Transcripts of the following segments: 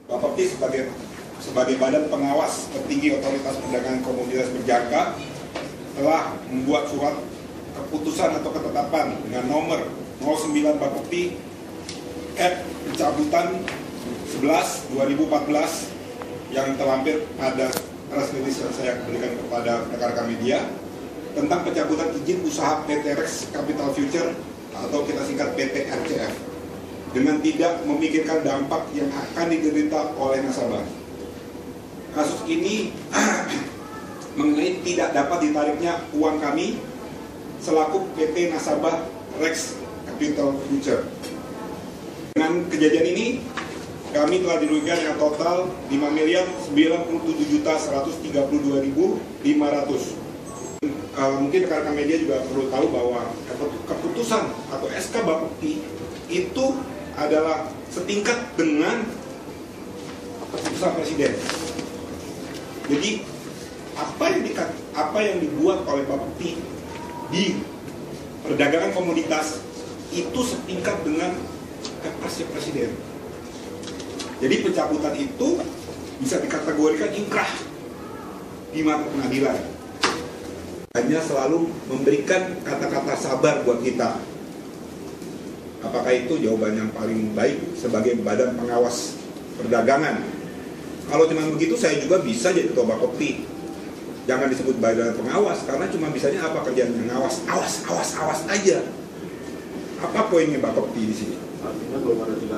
Bapepti sebagai badan pengawas tertinggi otoritas perdagangan komoditas berjangka telah membuat surat keputusan atau ketetapan dengan nomor 09 Bapepti pencabutan 11/2014 yang terlampir pada press release yang saya berikan kepada rekan-rekan media tentang pencabutan izin usaha PT Rex Capital Future atau kita singkat PT RCF dengan tidak memikirkan dampak yang akan diderita oleh nasabah. Kasus ini mengenai tidak dapat ditariknya uang kami selaku PT nasabah Rex Capital Future. Dengan kejadian ini, kami telah dirugikan yang total 5.097.132.500. Mungkin rekan-rekan media juga perlu tahu bahwa keputusan atau SK Bapepti itu adalah setingkat dengan keputusan Presiden. Jadi apa yang dibuat oleh Bapepti di perdagangan komoditas itu setingkat dengan Kepres Presiden. Jadi pencabutan itu bisa dikategorikan inkrah di mata pengadilan. Hanya selalu memberikan kata-kata sabar buat kita. Apakah itu jawaban yang paling baik sebagai badan pengawas perdagangan? Kalau cuma begitu saya juga bisa jadi ketua Bapepti. Jangan disebut badan pengawas karena cuma bisanya apa kerjanya ngawas, awas aja. Apa poinnya Bapepti di sini?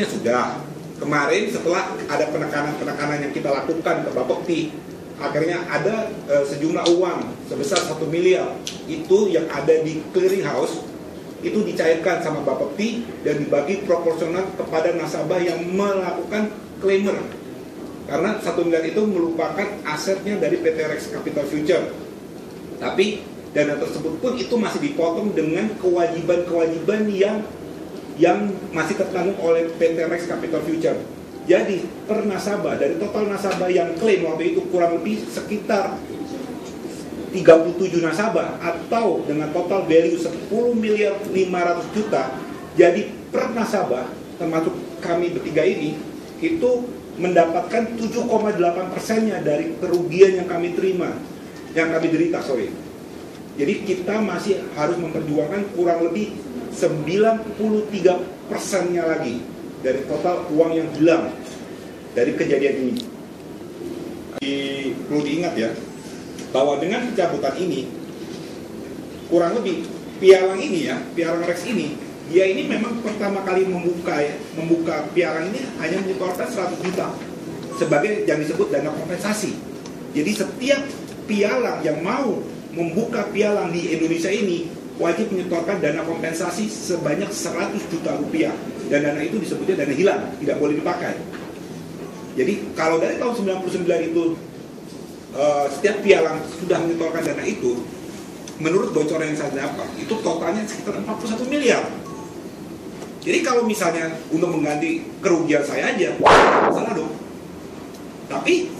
Sudah. Kemarin setelah ada penekanan yang kita lakukan ke Bapepti, akhirnya ada sejumlah uang sebesar 1 miliar itu yang ada di clearing house itu dicairkan sama Bapepti dan dibagi proporsional kepada nasabah yang melakukan claimer. Karena 1 miliar itu merupakan asetnya dari PT Rex Capital Future. Tapi dana tersebut pun itu masih dipotong dengan kewajiban-kewajiban yang masih tertanggung oleh PT Rex Capital Future. Jadi per nasabah, dari total nasabah yang klaim waktu itu kurang lebih sekitar 37 nasabah atau dengan total value 10.500.000.000, jadi per nasabah termasuk kami bertiga ini itu mendapatkan 7,8%-nya dari kerugian yang kami derita. Jadi kita masih harus memperjuangkan kurang lebih 93%-nya lagi dari total uang yang hilang dari kejadian ini. Perlu diingat ya, bahwa dengan pencabutan ini, kurang lebih pialang Rex ini, dia ini memang pertama kali membuka pialang ini hanya menyetorkan 100 juta sebagai yang disebut dana kompensasi. Jadi setiap pialang yang mau membuka pialang di Indonesia ini wajib menyetorkan dana kompensasi sebanyak 100 juta rupiah. Dan dana itu disebutnya dana hilang, tidak boleh dipakai. Jadi kalau dari tahun 99 itu setiap pialang sudah menyetorkan dana itu, menurut bocoran yang saya dapat, itu totalnya sekitar 41 miliar. Jadi kalau misalnya untuk mengganti kerugian saya aja, salah dong. Tapi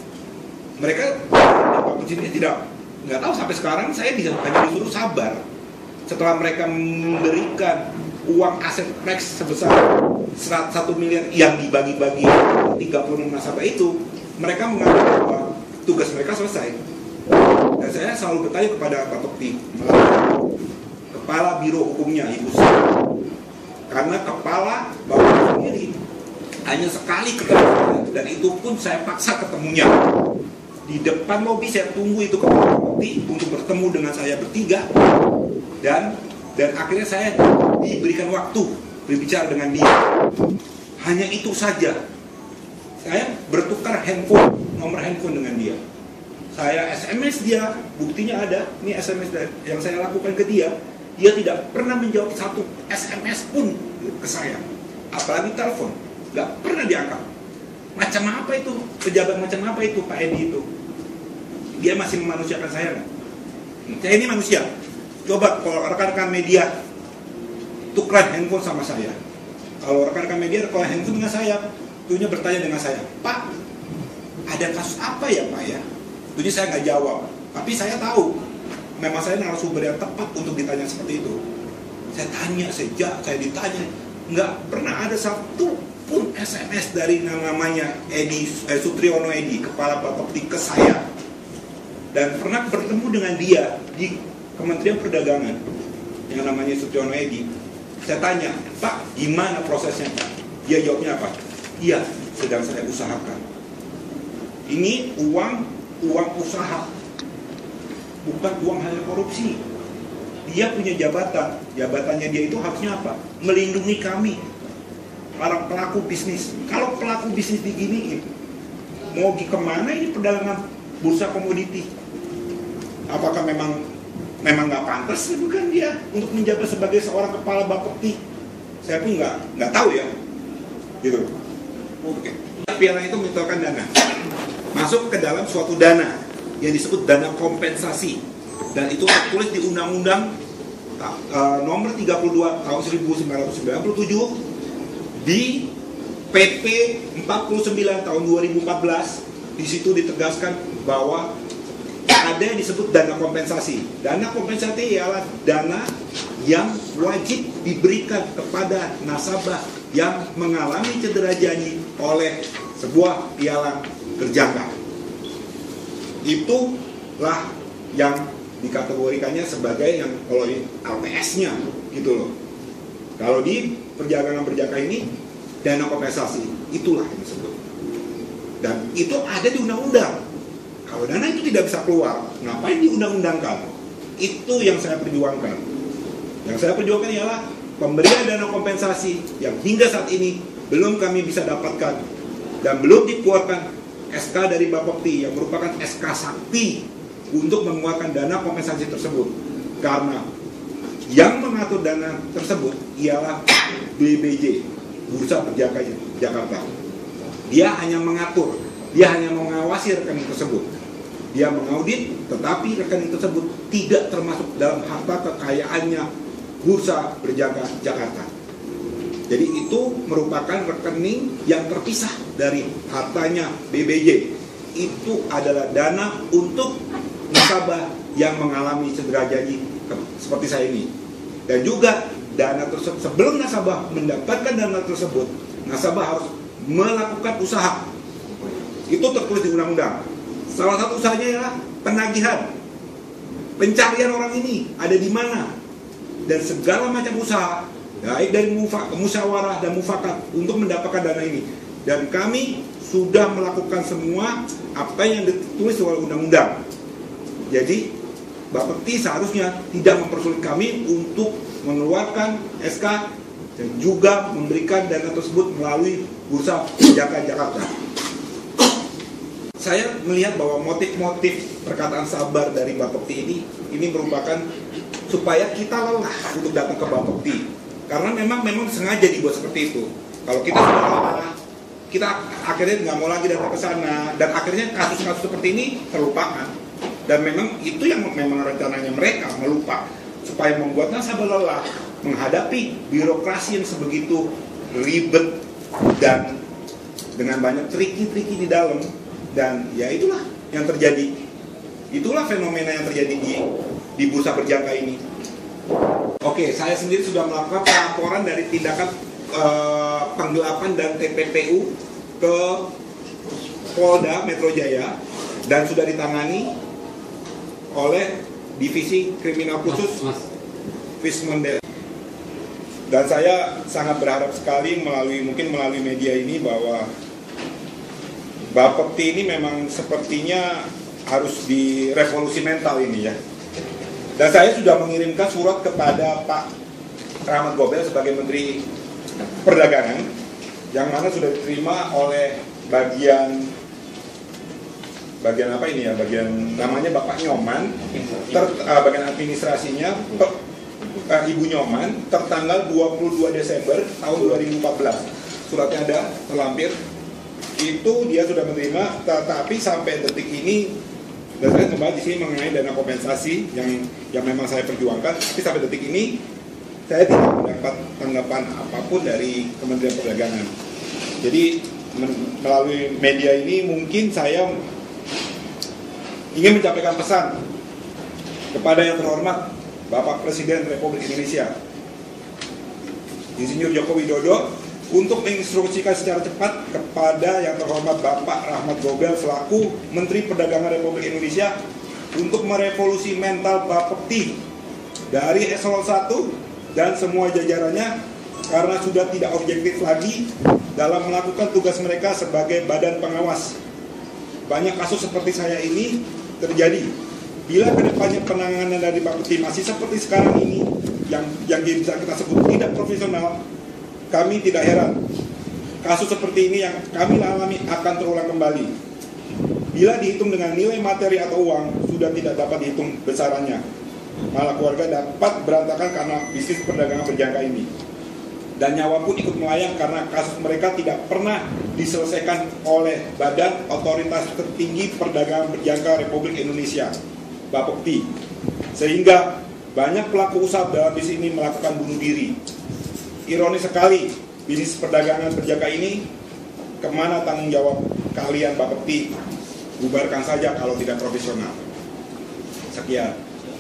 mereka nggak tahu sampai sekarang saya hanya disuruh sabar. Setelah mereka memberikan uang aset Rex sebesar 1 miliar yang dibagi-bagi 36 nasabah itu, mereka menganggap bahwa tugas mereka selesai. Dan saya selalu bertanya kepada Bapepti, Kepala Biro Hukumnya Ibu Sri, karena kepala Bapak sendiri hanya sekali ketemu saya, dan itu pun saya paksa ketemunya. Di depan lobi saya tunggu itu Kepala Bapepti untuk bertemu dengan saya bertiga. Dan akhirnya saya diberikan waktu berbicara dengan dia. Hanya itu saja. Saya bertukar nomor handphone dengan dia. Saya SMS dia, buktinya ada. Ini SMS yang saya lakukan ke dia. Dia tidak pernah menjawab satu SMS pun ke saya. Apalagi telepon, nggak pernah diangkat. Macam apa itu? Pejabat macam apa itu Pak Edi itu? Dia masih memanusiakan saya nggak? Saya ini manusia. Coba kalau rekan-rekan media tukar handphone sama saya. Kalau rekan-rekan media tukar handphone dengan saya, tentunya bertanya dengan saya, Pak, ada kasus apa ya Pak ya? Tentunya saya nggak jawab. Tapi saya tahu, memang saya narasumber yang tepat untuk ditanya seperti itu. Saya tanya, sejak saya ditanya, nggak pernah ada satu pun SMS dari namanya Sutriyono Edi, Kepala Bapepti ke saya, dan pernah bertemu dengan dia di Kementerian Perdagangan yang namanya Sutriyono Edi. Saya tanya, Pak, gimana prosesnya Pak? Dia jawabnya apa? Iya, sedang saya usahakan. Ini uang usaha, bukan uang hasil korupsi. Dia punya jabatan, jabatannya dia itu harusnya apa? Melindungi kami, para pelaku bisnis. Kalau pelaku bisnis diginiin, mau kemana ini perdagangan bursa komoditi? Apakah memang nggak pantas bukan dia untuk menjabat sebagai seorang kepala Bapepti? Saya pun nggak tahu ya, gitu. Oke. Piala itu menyetorkan dana, masuk ke dalam suatu dana yang disebut dana kompensasi, dan itu tertulis di Undang-Undang nomor 32 tahun 1997, di PP 49 tahun 2014. Di situ ditegaskan bahwa ada yang disebut dana kompensasi. Dana kompensasi ialah dana yang wajib diberikan kepada nasabah yang mengalami cedera janji oleh sebuah pialang berjangka. Itulah yang dikategorikannya sebagai yang kalau LPS-nya gitu loh. Kalau di perdagangan berjangka ini dana kompensasi, itulah yang disebut. Dan itu ada di undang-undang. Kalau dana itu tidak bisa keluar, ngapain diundang-undangkan? Itu yang saya perjuangkan. Yang saya perjuangkan ialah pemberian dana kompensasi yang hingga saat ini belum kami bisa dapatkan dan belum dikeluarkan SK dari Bapepti yang merupakan SK sakti untuk mengeluarkan dana kompensasi tersebut. Karena yang mengatur dana tersebut ialah BBJ, Bursa Berjangka Jakarta. Dia hanya mengatur, dia hanya mengawasi rekening tersebut. Dia mengaudit, tetapi rekening tersebut tidak termasuk dalam harta kekayaannya Bursa Berjangka Jakarta. Jadi itu merupakan rekening yang terpisah dari hartanya BBJ. Itu adalah dana untuk nasabah yang mengalami cedera janji seperti saya ini. Dan juga dana tersebut, sebelum nasabah mendapatkan dana tersebut, nasabah harus melakukan usaha. Itu tertulis di undang-undang. Salah satu usahanya adalah penagihan, pencarian orang ini ada di mana, dan segala macam usaha, baik dari musyawarah dan mufakat untuk mendapatkan dana ini. Dan kami sudah melakukan semua apa yang ditulis oleh undang-undang. Jadi Bapepti seharusnya tidak mempersulit kami untuk mengeluarkan SK dan juga memberikan dana tersebut melalui Bursa Berjangka Jakarta. Saya melihat bahwa motif-motif perkataan sabar dari Bapepti ini merupakan supaya kita lelah untuk datang ke Bapepti, karena memang sengaja dibuat seperti itu. Kalau kita sudah lelah, kita akhirnya nggak mau lagi datang ke sana, dan akhirnya kasus-kasus seperti ini terlupakan. Dan memang itu yang memang rencananya mereka melupa, supaya membuat nasabah lelah menghadapi birokrasi yang sebegitu ribet dan dengan banyak triki-triki di dalam. Dan ya itulah yang terjadi. Itulah fenomena yang terjadi di Bursa Berjangka ini. Oke, saya sendiri sudah melakukan pelaporan dari tindakan penggelapan dan TPPU ke Polda Metro Jaya dan sudah ditangani oleh Divisi Kriminal Khusus Vismonde. Dan saya sangat berharap sekali melalui media ini bahwa Bapepti ini memang sepertinya harus direvolusi mental ini ya. Dan saya sudah mengirimkan surat kepada Pak Rahmat Gobel sebagai Menteri Perdagangan, yang mana sudah diterima oleh bagian apa ini ya, bagian namanya Bapak Nyoman, bagian administrasinya Ibu Nyoman, tertanggal 22 Desember tahun 2014. Suratnya ada terlampir. Itu dia sudah menerima, tetapi sampai detik ini, dan saya membahas di sini mengenai dana kompensasi yang memang saya perjuangkan, tapi sampai detik ini saya tidak mendapat tanggapan apapun dari Kementerian Perdagangan. Jadi melalui media ini mungkin saya ingin menyampaikan pesan kepada yang terhormat Bapak Presiden Republik Indonesia, Insinyur Joko Widodo, untuk menginstruksikan secara cepat kepada yang terhormat Bapak Rahmat Gobel selaku Menteri Perdagangan Republik Indonesia untuk merevolusi mental Bapepti dari eselon 1 dan semua jajarannya, karena sudah tidak objektif lagi dalam melakukan tugas mereka sebagai badan pengawas. Banyak kasus seperti saya ini terjadi. Bila kedepannya penanganan dari Bapepti masih seperti sekarang ini, yang bisa kita sebut tidak profesional, kami tidak heran kasus seperti ini yang kami alami akan terulang kembali. Bila dihitung dengan nilai materi atau uang, sudah tidak dapat dihitung besarannya. Malah keluarga dapat berantakan karena bisnis perdagangan berjangka ini. Dan nyawa pun ikut melayang karena kasus mereka tidak pernah diselesaikan oleh Badan Otoritas Tertinggi Perdagangan Berjangka Republik Indonesia, Bapepti. Sehingga banyak pelaku usaha dalam bisnis ini melakukan bunuh diri. Ironis sekali, bisnis perdagangan berjangka ini, kemana tanggung jawab kalian Bapepti? Bubarkan saja kalau tidak profesional. Sekian.